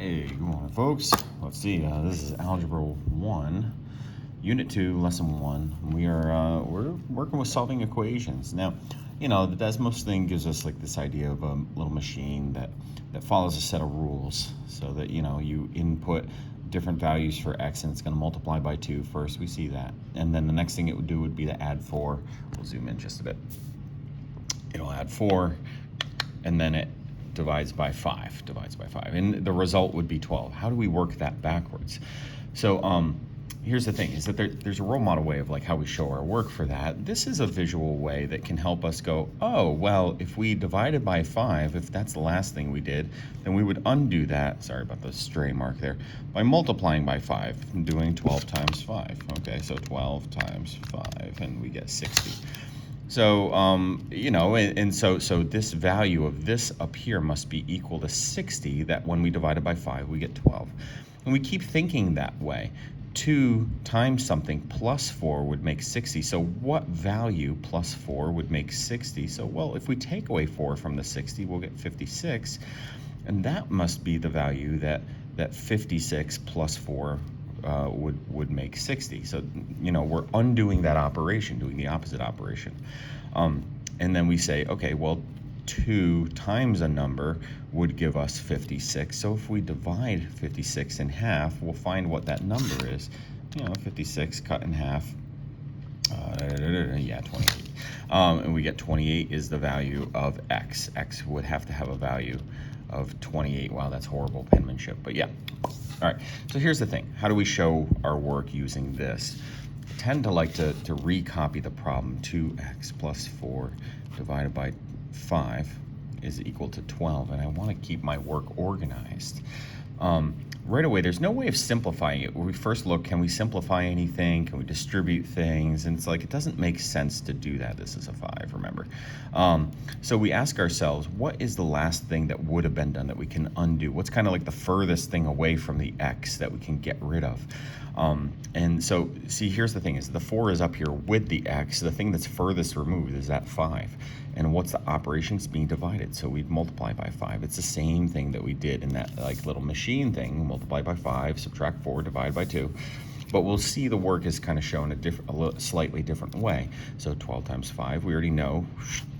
Hey, good morning, folks. Let's see. This is Algebra 1, Unit 2, Lesson 1. We're working with solving equations. Now, the Desmos thing gives us like this idea of a little machine that follows a set of rules, so that you input different values for x and it's going to multiply by 2 first. We see that, and then the next thing it would do would be to add 4. We'll zoom in just a bit. It'll add 4, and then it divides by 5, and the result would be 12. How do we work that backwards? So here's the thing, is that there's a role model way of like how we show our work for that. This is a visual way that can help us go, oh, well, if we divided by 5, if that's the last thing we did, then we would undo that, sorry about the stray mark there, by multiplying by 5 and doing 12 times 5. Okay, so 12 times 5, and we get 60. So, so this value of this up here must be equal to 60, that when we divide it by 5, we get 12. And we keep thinking that way. 2 times something plus 4 would make 60. So what value plus 4 would make 60? So, well, if we take away 4 from the 60, we'll get 56. And that must be the value that 56 plus 4 would make 60. So, we're undoing that operation, doing the opposite operation. And then we say, okay, well, 2 times a number would give us 56. So if we divide 56 in half, we'll find what that number is. 56 cut in half, 28. And we get 28 is the value of x. X would have to have a value of 28. Wow, that's horrible penmanship, but yeah. All right, so here's the thing. How do we show our work using this? I tend to like to recopy the problem. 2x plus 4 divided by 5 is equal to 12, and I want to keep my work organized. Right away, there's no way of simplifying it. When we first look, can we simplify anything? Can we distribute things? And it's like, it doesn't make sense to do that. This is a 5, remember? So we ask ourselves, what is the last thing that would have been done that we can undo? What's kind of like the furthest thing away from the x that we can get rid of? And so, see, here's the thing, is the 4 is up here with the x. The thing that's furthest removed is that 5. And what's the operation? It's being divided, so we'd multiply by 5. It's the same thing that we did in that like little machine thing. Multiply by 5, subtract 4, divide by 2. But we'll see the work is kind of shown a slightly different way. So 12 times 5, we already know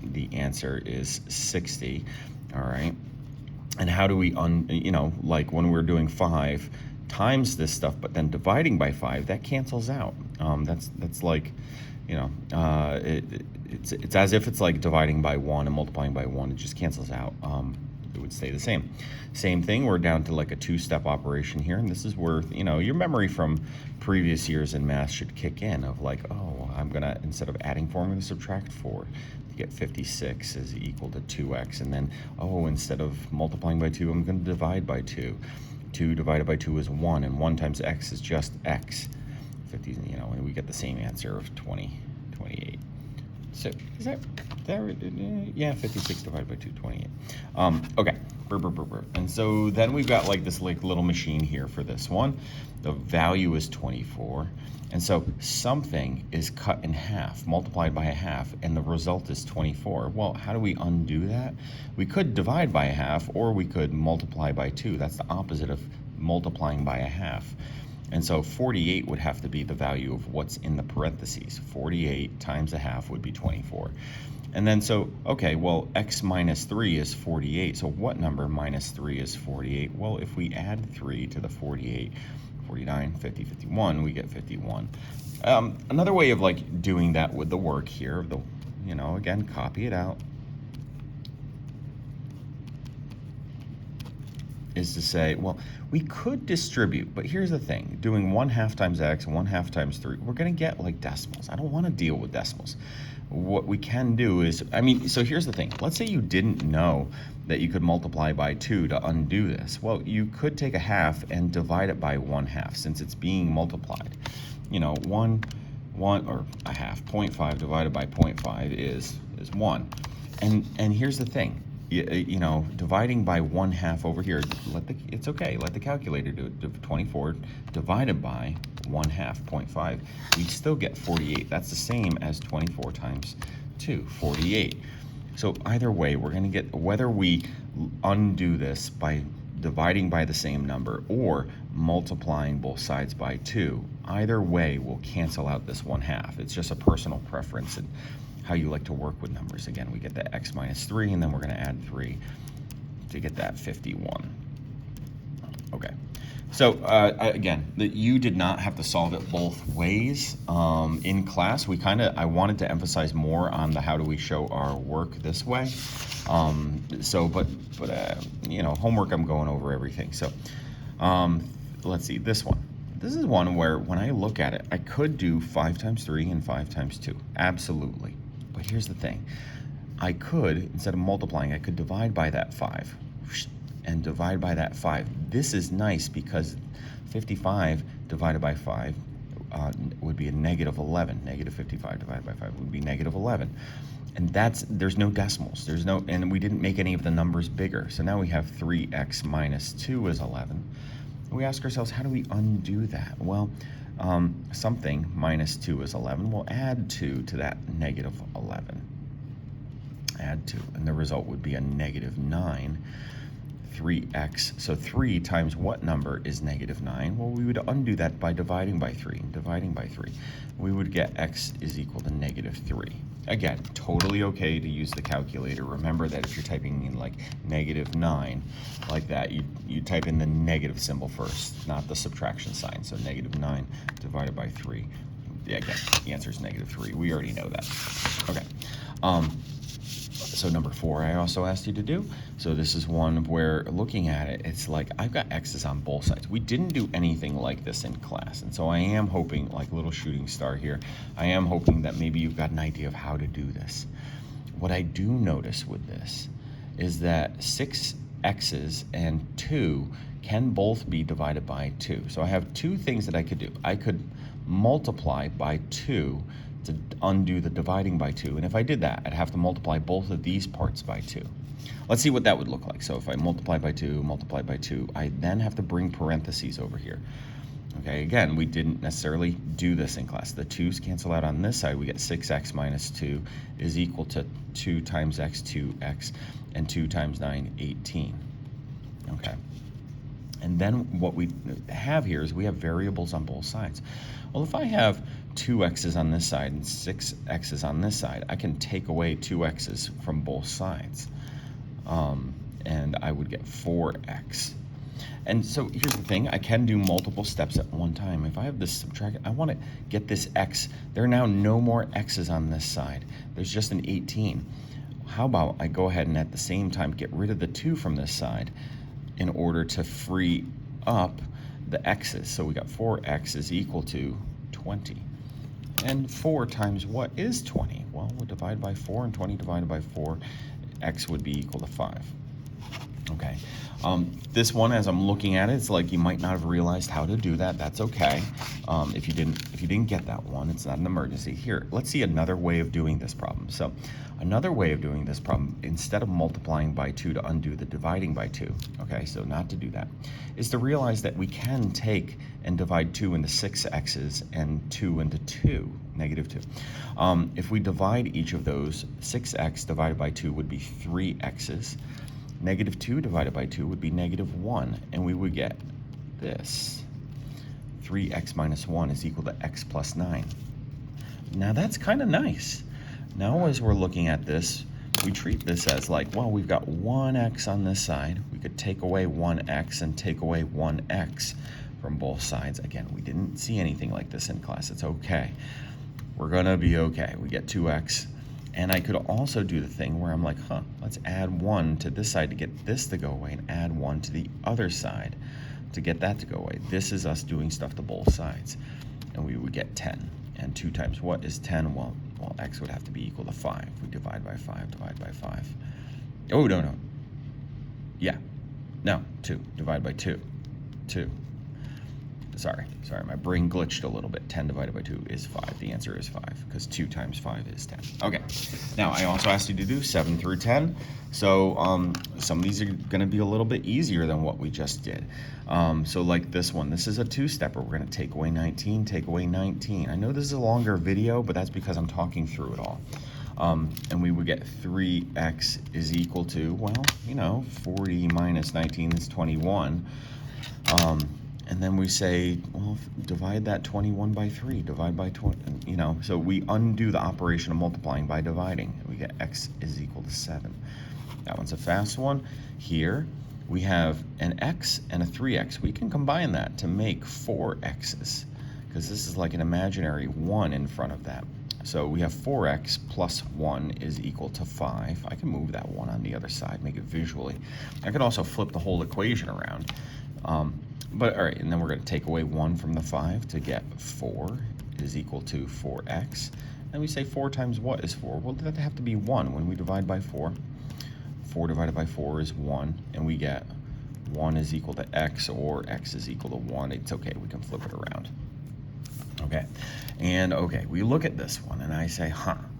the answer is 60. All right. And how do we, like when we're doing 5 times this stuff, but then dividing by 5, that cancels out. That's like, it's as if it's like dividing by 1 and multiplying by 1. It just cancels out. It would stay the same. Same thing, we're down to like a 2-step operation here, and this is where, your memory from previous years in math should kick in of like, oh, I'm gonna, instead of adding 4, I'm gonna subtract 4 to get 56 is equal to 2x, and then, oh, instead of multiplying by 2, I'm gonna divide by 2. 2 divided by 2 is 1, and 1 times x is just x. 50, and we get the same answer of 28. So is that yeah, 56 divided by 2, 28. Okay, and so then we've got like this like little machine here for this one. The value is 24, and so something is cut in half, multiplied by a half, and the result is 24. Well, how do we undo that? We could divide by a half, or we could multiply by 2. That's the opposite of multiplying by a half. And so 48 would have to be the value of what's in the parentheses. 48 times a half would be 24. And then so, okay, well, x minus 3 is 48. So what number minus 3 is 48? Well, if we add 3 to the 48, 49, 50, 51, we get 51. Another way of like doing that with the work here, again, copy it out, is to say, well, we could distribute, but here's the thing, doing 1/2 times x and 1/2 times 3, we're gonna get like decimals. I don't wanna deal with decimals. What we can do is, so here's the thing, let's say you didn't know that you could multiply by 2 to undo this. Well, you could take a half and divide it by 1/2 since it's being multiplied. 1 or a half, 0.5 divided by 0.5 is 1. And here's the thing, dividing by 1/2 over here, it's okay, let the calculator do it. 24 divided by 1/2, 0.5, we still get 48. That's the same as 24 times 2, 48. So either way, we're gonna get, whether we undo this by dividing by the same number or multiplying both sides by 2. Either way will cancel out this 1/2. It's just a personal preference and how you like to work with numbers. Again, we get the x minus 3, and then we're going to add 3 to get that 51. Okay. So again, you did not have to solve it both ways in class. I wanted to emphasize more on the how do we show our work this way. But you know, homework, I'm going over everything. So let's see this one. This is one where when I look at it, I could do 5 times 3 and 5 times 2. Absolutely. But here's the thing. I could, instead of multiplying, I could divide by that 5 and divide by that 5. This is nice because 55 divided by 5 would be a negative 11. Negative 55 divided by 5 would be negative 11. And there's no decimals. And we didn't make any of the numbers bigger. So now we have 3x minus 2 is 11. We ask ourselves, how do we undo that? Well, something minus 2 is 11. We'll add 2 to that negative 11. Add 2, and the result would be a negative 9. 3x, so 3 times what number is negative 9? Well, we would undo that by dividing by 3. Dividing by 3, we would get x is equal to negative 3. Again, totally okay to use the calculator. Remember that if you're typing in like negative 9, like that, you type in the negative symbol first, not the subtraction sign. So negative 9 divided by 3. Yeah, again, the answer is negative 3. We already know that. Okay. So number 4, I also asked you to do. So this is one where looking at it, it's like I've got x's on both sides. We didn't do anything like this in class. And so I am hoping, like a little shooting star here, I am hoping that maybe you've got an idea of how to do this. What I do notice with this is that 6 x's and 2 can both be divided by 2. So I have 2 things that I could do. I could multiply by 2 to undo the dividing by 2. And if I did that, I'd have to multiply both of these parts by 2. Let's see what that would look like. So if I multiply by 2, I then have to bring parentheses over here. Okay, again, we didn't necessarily do this in class. The 2's cancel out on this side. We get 6x minus 2 is equal to 2 times x, 2x, and 2 times 9, 18. Okay. And then what we have here is we have variables on both sides. Well, if I have 2 x's on this side and 6 x's on this side, I can take away 2 x's from both sides. And I would get 4x. And so here's the thing, I can do multiple steps at one time. If I have this subtract, I want to get this x. There are now no more x's on this side. There's just an 18. How about I go ahead and at the same time get rid of the 2 from this side in order to free up the x's. So we got 4x is equal to 20. And 4 times what is 20? Well, we'll divide by 4, and 20 divided by 4, x would be equal to 5. Okay. This one, as I'm looking at it, it's like you might not have realized how to do that. That's okay. If you didn't get that one, it's not an emergency. Here, let's see another way of doing this problem. So another way of doing this problem, instead of multiplying by 2 to undo the dividing by 2, okay, so not to do that, is to realize that we can take and divide 2 into 6 x's and 2 into 2, negative 2. If we divide each of those, 6x divided by 2 would be 3 x's. Negative 2 divided by 2 would be negative 1, and we would get this. 3x minus 1 is equal to x plus 9. Now that's kind of nice. Now as we're looking at this, we treat this as like, well, we've got 1x on this side. We could take away 1x and take away 1x from both sides. Again, we didn't see anything like this in class. It's okay. We're going to be okay. We get 2x. And I could also do the thing where I'm like, let's add 1 to this side to get this to go away, and add 1 to the other side to get that to go away. This is us doing stuff to both sides. And we would get 10. And 2 times what is 10? Well, x would have to be equal to 5. We divide by 5, divide by 5. Oh, no. Yeah. No, 2. Divide by 2. 2. Sorry, my brain glitched a little bit. 10 divided by 2 is 5. The answer is 5, because 2 times 5 is 10. Okay, now I also asked you to do 7 through 10. So some of these are going to be a little bit easier than what we just did. So like this one, this is a 2-stepper. We're going to take away 19, take away 19. I know this is a longer video, but that's because I'm talking through it all. And we would get 3x is equal to, well, 40 minus 19 is 21. And then we say, well, divide that 21 by 3, divide by 20, so we undo the operation of multiplying by dividing. We get x is equal to 7. That one's a fast one. Here, we have an x and a 3x. We can combine that to make 4x's, because this is like an imaginary 1 in front of that. So we have 4x plus 1 is equal to 5. I can move that 1 on the other side, make it visually. I can also flip the whole equation around. But all right, and then we're going to take away 1 from the 5 to get 4 is equal to 4x. And we say 4 times what is 4? Well, that have to be 1 when we divide by 4. 4 divided by 4 is 1, and we get 1 is equal to x, or x is equal to 1. It's okay, we can flip it around. Okay, and okay, we look at this one, and I say,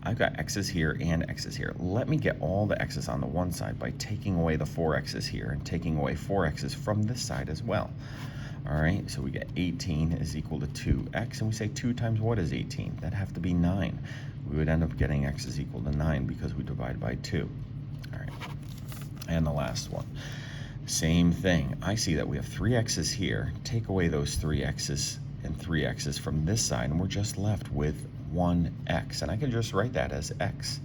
I've got x's here and x's here. Let me get all the x's on the one side by taking away the 4x's here and taking away 4x's from this side as well. All right, so we get 18 is equal to 2x, and we say 2 times what is 18? That'd have to be 9. We would end up getting x is equal to 9 because we divide by 2. All right, and the last one. Same thing. I see that we have 3x's here. Take away those 3x's and 3x's from this side, and we're just left with 1x. And I can just write that as x.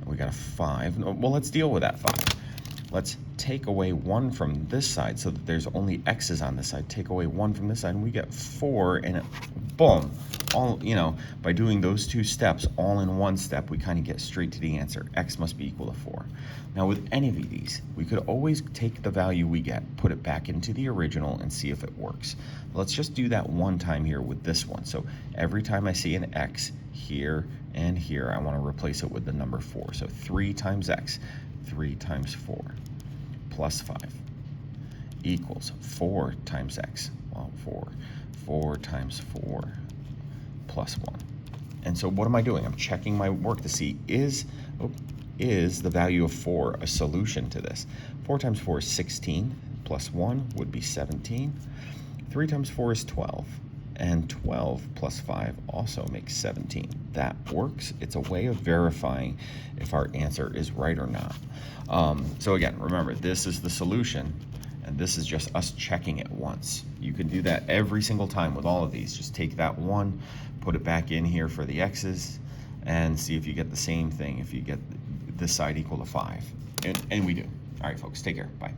And we got a 5. Well, let's deal with that 5. Let's take away 1 from this side so that there's only x's on this side. Take away 1 from this side, and we get 4, and boom. All, by doing those 2 steps all in one step, we kind of get straight to the answer. X must be equal to 4. Now, with any of these, we could always take the value we get, put it back into the original, and see if it works. Let's just do that one time here with this one. So every time I see an x here and here, I want to replace it with the number 4. So 3 times x, 3 times 4, plus 5, equals 4 times x. Well, 4 times 4, plus 1. And so what am I doing? I'm checking my work to see, is the value of 4 a solution to this? 4 times 4 is 16, plus 1 would be 17. 3 times 4 is 12, and 12 plus 5 also makes 17. That works. It's a way of verifying if our answer is right or not. So again, remember, this is the solution, and this is just us checking it once. You can do that every single time with all of these. Just take that 1, put it back in here for the x's, and see if you get the same thing, if you get this side equal to 5. And we do. All right, folks, take care. Bye.